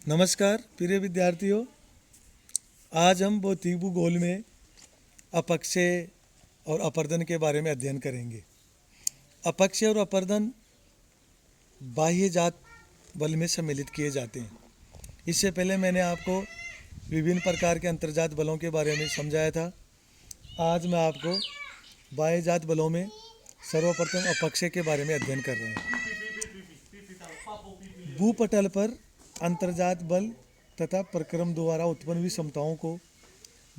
नमस्कार प्रिय विद्यार्थियों, आज हम भौतिक भूगोल में अपक्षय और अपर्दन के बारे में अध्ययन करेंगे। अपक्षय और अपर्दन बाह्य जात बल में सम्मिलित किए जाते हैं। इससे पहले मैंने आपको विभिन्न प्रकार के अंतर्जात बलों के बारे में समझाया था। आज मैं आपको बाह्य जात बलों में सर्वप्रथम अपक्षय के बारे में अध्ययन कर रहे हैं। भूपटल पर अंतर्जात बल तथा प्रक्रम द्वारा उत्पन्न विषमताओं को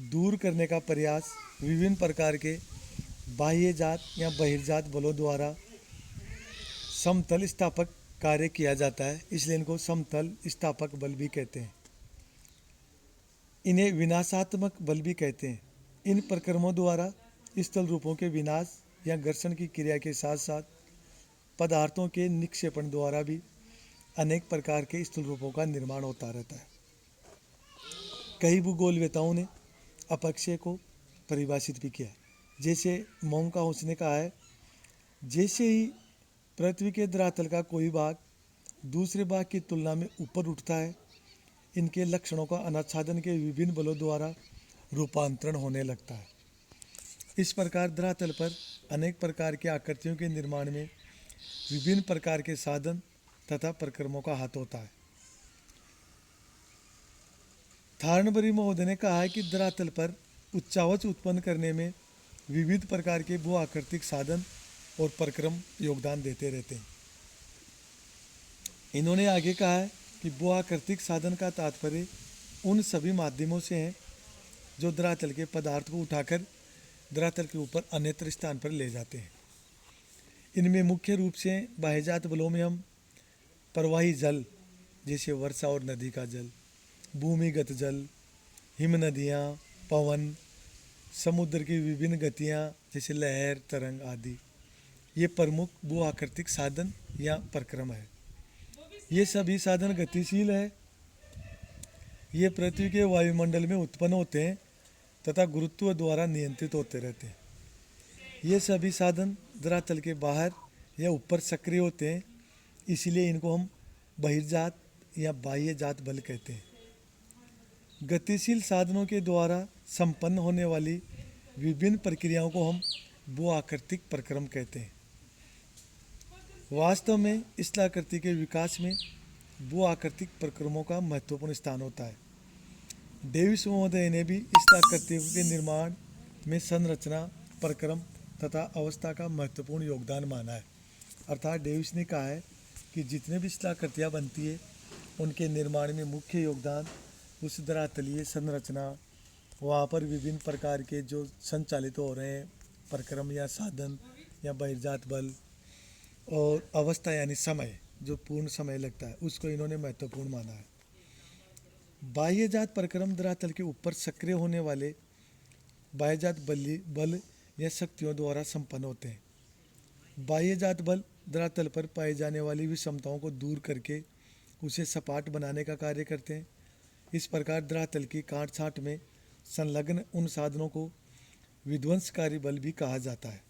दूर करने का प्रयास विभिन्न प्रकार के बाह्य जात या बहिर्जात बलों द्वारा समतल स्थापक कार्य किया जाता है, इसलिए इनको समतल स्थापक बल भी कहते हैं। इन्हें विनाशात्मक बल भी कहते हैं। इन प्रक्रमों द्वारा स्थल रूपों के विनाश या घर्षण की क्रिया के साथ साथ पदार्थों के निक्षेपण द्वारा भी अनेक प्रकार के स्थूल रूपों का निर्माण होता रहता है। कई भूगोलवेताओं ने अपक्षय को परिभाषित भी किया, जैसे मोंकाउस ने कहा है, जैसे ही पृथ्वी के धरातल का कोई भाग दूसरे भाग की तुलना में ऊपर उठता है, इनके लक्षणों का अनाच्छादन के विभिन्न बलों द्वारा रूपांतरण होने लगता है। इस प्रकार धरातल पर अनेक प्रकार की आकृतियों के निर्माण में विभिन्न प्रकार के साधन तथा प्रक्रमों का हाथ होता है। थार्नबरी महोदय ने कहा है कि धरातल पर उच्चावच उत्पन्न करने में विविध प्रकार के भू आकृतिक साधन और प्रक्रम योगदान देते रहते हैं। इन्होंने आगे कहा है कि भू आकृतिक साधन का तात्पर्य उन सभी माध्यमों से है जो धरातल के पदार्थ को उठाकर धरातल के ऊपर अन्यत्र स्थान पर ले जाते हैं। इनमें मुख्य रूप से बाह्यजात बलों में हम प्रवाही जल जैसे वर्षा और नदी का जल, भूमिगत जल, हिम नदियाँ, पवन, समुद्र की विभिन्न गतियाँ जैसे लहर, तरंग आदि, ये प्रमुख भू आकृतिक साधन या प्रक्रम है। ये सभी साधन गतिशील है। ये पृथ्वी के वायुमंडल में उत्पन्न होते हैं तथा गुरुत्व द्वारा नियंत्रित होते रहते हैं। ये सभी साधन धरातल के बाहर या ऊपर सक्रिय होते हैं, इसलिए इनको हम बहिर्जात या बाह्य जात बल कहते हैं। गतिशील साधनों के द्वारा संपन्न होने वाली विभिन्न प्रक्रियाओं को हम भू आकृतिक प्रक्रम कहते हैं। वास्तव में स्थलाकृति के विकास में भू आकृतिक प्रक्रमों का महत्वपूर्ण स्थान होता है। डेविस महोदय ने भी स्थलाकृतियों के निर्माण में संरचना, प्रक्रम तथा अवस्था का महत्वपूर्ण योगदान माना है। अर्थात डेविस ने कहा है कि जितने भी स्थलाकृतियाँ बनती है उनके निर्माण में मुख्य योगदान उस धरातलीय संरचना, वहाँ पर विभिन्न प्रकार के जो संचालित हो रहे हैं प्रक्रम या साधन या बहिर्जात बल, और अवस्था यानी समय, जो पूर्ण समय लगता है, उसको इन्होंने महत्वपूर्ण माना है। बाह्यजात प्रक्रम धरातल के ऊपर सक्रिय होने वाले बाह्यजात बल या शक्तियों द्वारा संपन्न होते हैं। बाह्यजात बल धरातल पर पाई जाने वाली विषमताओं को दूर करके उसे सपाट बनाने का कार्य करते हैं। इस प्रकार धरातल की काट छांट में संलग्न उन साधनों को विध्वंसकारी बल भी कहा जाता है।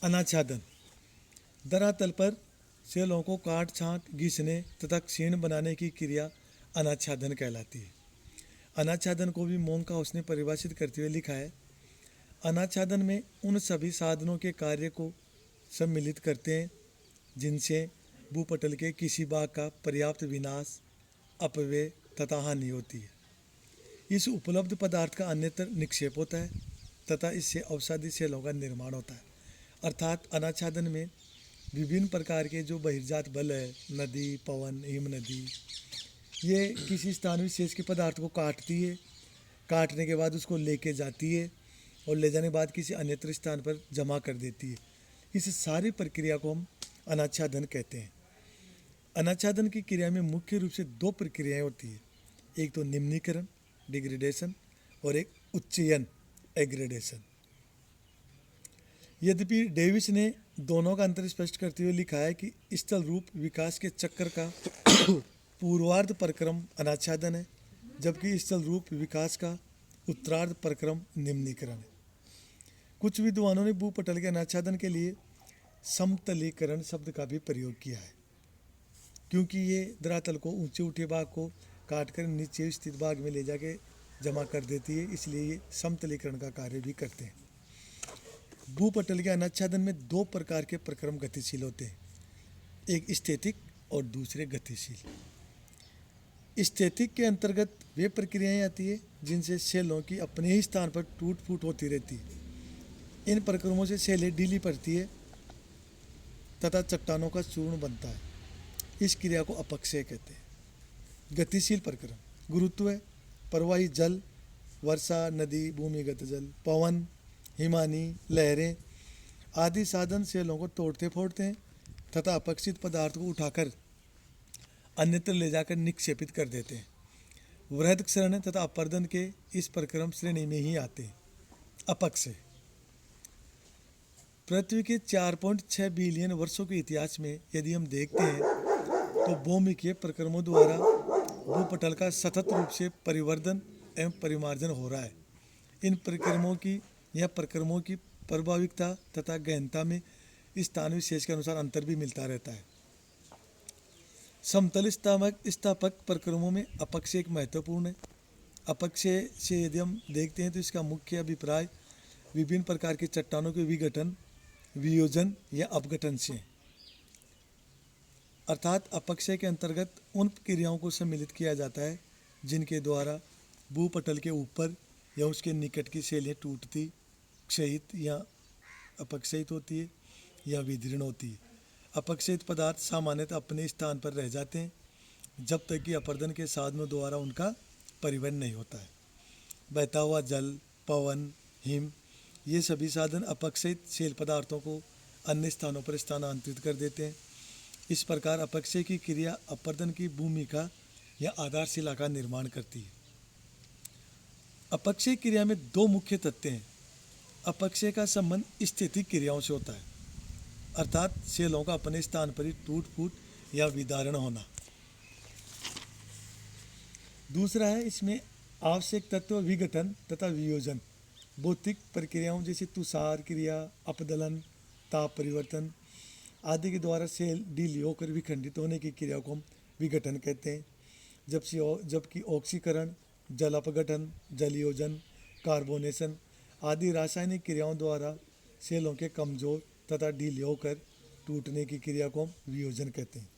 अनाच्छादन धरातल पर सेलों को काट छांट, घिसने तथा क्षीण बनाने की क्रिया अनाच्छादन कहलाती है। अनाच्छादन को भी मोंकाउस ने परिभाषित करते हुए लिखा है, अनाच्छादन में उन सभी साधनों के कार्य को सम्मिलित करते हैं जिनसे भूपटल के किसी भाग का पर्याप्त विनाश, अपव्यय तथा हानि होती है। इस उपलब्ध पदार्थ का अन्यत्र निक्षेप होता है तथा इससे अवसादी सेलों का निर्माण होता है। अर्थात अनाच्छादन में विभिन्न प्रकार के जो बहिर्जात बल है, नदी, पवन, हिम नदी, ये किसी स्थान विशेष के पदार्थ को काटती है, काटने के बाद उसको लेके जाती है और ले जाने के बाद किसी अन्यत्र स्थान पर जमा कर देती है। इस सारी प्रक्रिया को हम अनाच्छादन कहते हैं। अनाच्छादन की क्रिया में मुख्य रूप से दो प्रक्रियाएं होती है, एक तो निम्नीकरण डिग्रेडेशन और एक उच्चयन एग्रेडेशन। यद्यपि डेविस ने दोनों का अंतर स्पष्ट करते हुए लिखा है कि स्थल रूप विकास के चक्र का पूर्वार्ध प्रक्रम अनाच्छादन है, जबकि स्थल रूप विकास का उत्तरार्ध प्रक्रम निम्नीकरण है। कुछ विद्वानों ने भूपटल के अनाच्छादन के लिए समतलीकरण शब्द का भी प्रयोग किया है। क्योंकि ये धरातल को ऊंचे उठे भाग को काटकर नीचे स्थित भाग में ले जाके जमा कर देती है, इसलिए ये समतलीकरण का कार्य भी करते हैं। भूपटल के अनाच्छादन में दो प्रकार के प्रक्रम गतिशील होते हैं, एक स्थैतिक और दूसरे गतिशील। स्थैतिक के अंतर्गत वे प्रक्रियाएं आती है जिनसे सेलों की अपने ही स्थान पर टूट फूट होती रहती है। इन प्रक्रमों से सेलें ढीली पड़ती है तथा चट्टानों का चूर्ण बनता है। इस क्रिया को अपक्षय कहते हैं। गतिशील प्रक्रम गुरुत्व, प्रवाही जल, वर्षा, नदी, भूमिगत जल, पवन, हिमानी, लहरें आदि साधन सेलों को तोड़ते फोड़ते हैं तथा अपक्षित पदार्थ को उठाकर अन्यत्र ले जाकर निक्षेपित कर देते हैं। वृहद क्षरण तथा अपर्दन के इस प्रक्रम श्रेणी में ही आते हैं। अपक्षय पृथ्वी के 4.6 बिलियन वर्षों के इतिहास में यदि हम देखते हैं तो भौमिकीय प्रक्रमों द्वारा भूपटल का सतत रूप से परिवर्धन एवं परिमार्जन हो रहा है। इन प्रक्रमों की प्रभाविकता तथा गहनता में स्थान विशेष के अनुसार अंतर भी मिलता रहता है। समतल स्थापक प्रक्रमों में अपक्षय एक महत्वपूर्ण है। अपक्षय से यदि हम देखते हैं तो इसका मुख्य अभिप्राय विभिन्न प्रकार के चट्टानों के विघटन, वियोजन या अपघटन से, अर्थात अपक्षय के अंतर्गत उन क्रियाओं को सम्मिलित किया जाता है जिनके द्वारा भूपटल के ऊपर या उसके निकट की सेलें टूटती, क्षयित या अपक्षयित होती है या विदीर्ण होती है। अपक्षयित पदार्थ सामान्यतः अपने स्थान पर रह जाते हैं जब तक कि अपर्दन के साधनों द्वारा उनका परिवहन नहीं होता है। बहता हुआ जल, पवन, हिम ये सभी साधन अपक्षयित सेल पदार्थों को अन्य स्थानों पर स्थानांतरित कर देते हैं। इस प्रकार अपक्षय की क्रिया अपर्दन की भूमिका या आधारशिला का निर्माण करती है। अपक्षय क्रिया में दो मुख्य तत्व हैं। अपक्षय का संबंध स्थैतिक क्रियाओं से होता है, अर्थात सेलों का अपने स्थान पर ही टूट फूट या विदारण होना। दूसरा है इसमें आवश्यक तत्व विघटन तथा वियोजन। भौतिक प्रक्रियाओं जैसे तुषार क्रिया, अपदलन, ताप परिवर्तन आदि के द्वारा सेल ढीली होकर विखंडित होने की क्रिया को हम विघटन कहते हैं, जबकि ऑक्सीकरण, जल अपघटन, जल योजन, कार्बोनेशन आदि रासायनिक क्रियाओं द्वारा सेलों के कमजोर तथा ढीले होकर टूटने की क्रिया को हम वियोजन कहते हैं।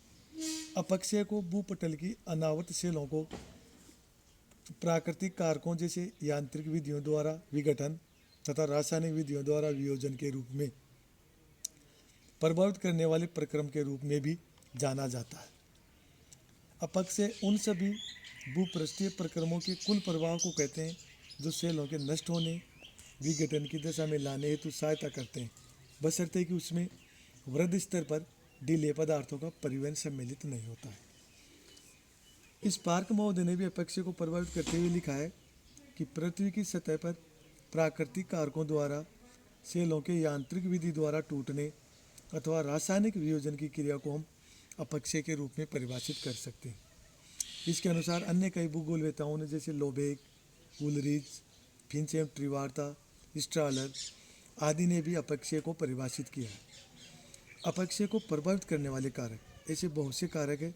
अपक्षय को भूपटल की अनावृत सेलों को प्राकृतिक कारकों जैसे यांत्रिक विधियों द्वारा विघटन तथा रासायनिक विधियों द्वारा वियोजन के रूप में प्रभावित करने वाले प्रक्रम के रूप में भी जाना जाता है। अपक्षय उन सभी भूपृष्ठीय प्रक्रमों के कुल प्रभाव को कहते हैं जो सेलों के नष्ट होने, विघटन की दशा में लाने हेतु सहायता करते हैं, बशर्ते कि उसमें वृहद स्तर पर ढीले पदार्थों का परिवहन सम्मिलित नहीं होता है। इस पार्क महोदय ने भी अपक्षय को प्रभावित करते हुए लिखा है कि पृथ्वी की सतह पर प्राकृतिक कारकों द्वारा सेलों के यांत्रिक विधि द्वारा टूटने अथवा रासायनिक वियोजन की क्रिया को हम अपक्षय के रूप में परिभाषित कर सकते हैं। इसके अनुसार अन्य कई भूगोलवेताओं ने जैसे लोबेक, उलरिच, फिंच एवं ट्रिवार्ता, स्ट्रालर आदि ने भी अपक्षय को परिभाषित किया है। अपक्षय को प्रभावित करने वाले कारक ऐसे बहुत से कारक हैं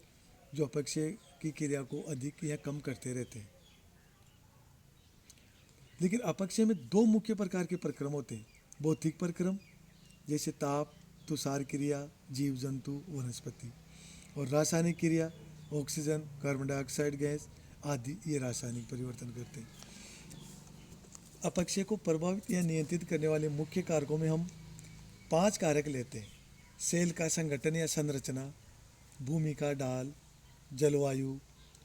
जो अपक्षय की क्रिया को अधिक या कम करते रहते हैं। लेकिन अपक्षय में दो मुख्य प्रकार के प्रक्रम होते हैं। भौतिक प्रक्रम जैसे ताप, तुषार क्रिया, जीव जंतु, वनस्पति, और रासायनिक क्रिया ऑक्सीजन, कार्बन डाइऑक्साइड गैस आदि ये रासायनिक परिवर्तन करते हैं। अपक्षय को प्रभावित या नियंत्रित करने वाले मुख्य कारकों में हम 5 कारक लेते हैं। सेल का संगठन या संरचना, भूमि का ढाल, जलवायु,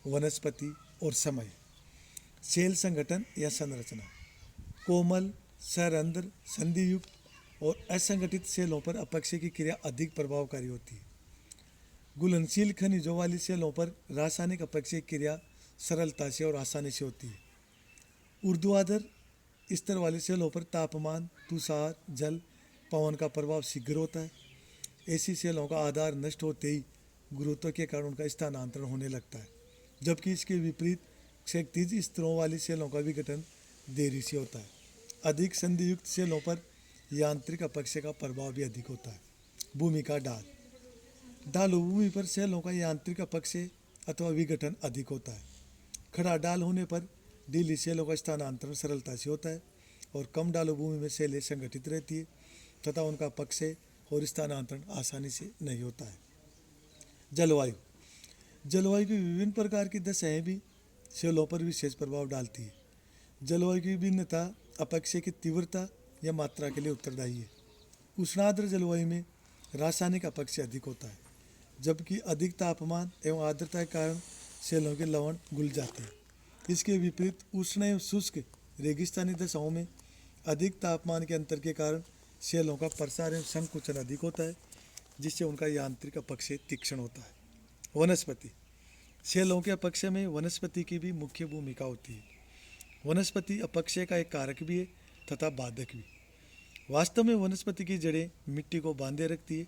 वनस्पति और समय। सेल संगठन या संरचना कोमल, सरंध्र, संधियुक्त और असंगठित सेलों पर अपक्षय की क्रिया अधिक प्रभावकारी होती है। घुलनशील खनिजों वाली सेलों पर रासायनिक अपक्षय क्रिया सरलता से और आसानी से होती है। ऊर्ध्वाधर स्तर वाली सेलों पर तापमान, तुषार, जल, पवन का प्रभाव शीघ्र होता है। ऐसी सेलों का आधार नष्ट होते ही गुरुत्व के कारण उनका स्थानांतरण होने लगता है, जबकि इसके विपरीत क्षैतिज स्तरों वाली सेलों का विघटन देरी से होता है। अधिक संधियुक्त सेलों पर यांत्रिक अपक्षय का प्रभाव भी अधिक होता है। भूमि का ढाल ढालू भूमि पर सेलों का यांत्रिक अपक्षय अथवा विघटन अधिक होता है। खड़ा डाल होने पर ढीली सेलों का स्थानांतरण सरलता से होता है और कम ढालू भूमि में सेलें संगठित रहती है तथा उनका अपक्षय और स्थानांतरण आसानी से नहीं होता है। जलवायु जलवायु की विभिन्न प्रकार की दशाएं भी सेलों पर विशेष प्रभाव डालती है। जलवायु की विभिन्नता अपक्षय की तीव्रता या मात्रा के लिए उत्तरदायी है। उष्णार्द्र जलवायु में रासायनिक अपक्षय अधिक होता है, जबकि अधिक तापमान एवं आर्द्रता के कारण सेलों के लवण घुल जाते हैं। इसके विपरीत उष्ण एवं शुष्क रेगिस्तानी दशाओं में अधिक तापमान के अंतर के कारण सेलों का प्रसार एवं संकुचन अधिक होता है, जिससे उनका यांत्रिक अपक्षय तीक्ष्ण होता है। वनस्पति सेलों के अपक्षय में वनस्पति की भी मुख्य भूमिका होती है। वनस्पति अपक्षय का एक कारक भी है तथा बाधक भी। वास्तव में वनस्पति की जड़ें मिट्टी को बांधे रखती है,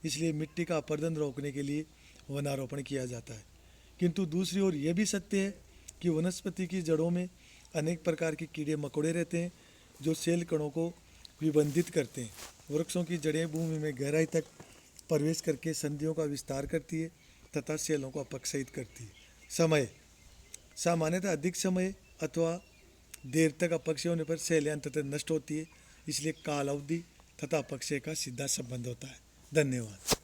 इसलिए मिट्टी का अपरदन रोकने के लिए वनारोपण किया जाता है। किंतु दूसरी ओर यह भी सत्य है कि वनस्पति की जड़ों में अनेक प्रकार के कीड़े मकोड़े रहते हैं जो सेल कणों को विबंधित करते हैं। वृक्षों की जड़ें भूमि में गहराई तक प्रवेश करके संधियों का विस्तार करती है तथा सेलों को अपक्षयित करती है। समय सामान्यतः अधिक समय अथवा देर तक अपक्षय होने पर सेलें अंततः नष्ट होती है, इसलिए काल अवधि तथा अपक्षय का सीधा संबंध होता है। धन्यवाद।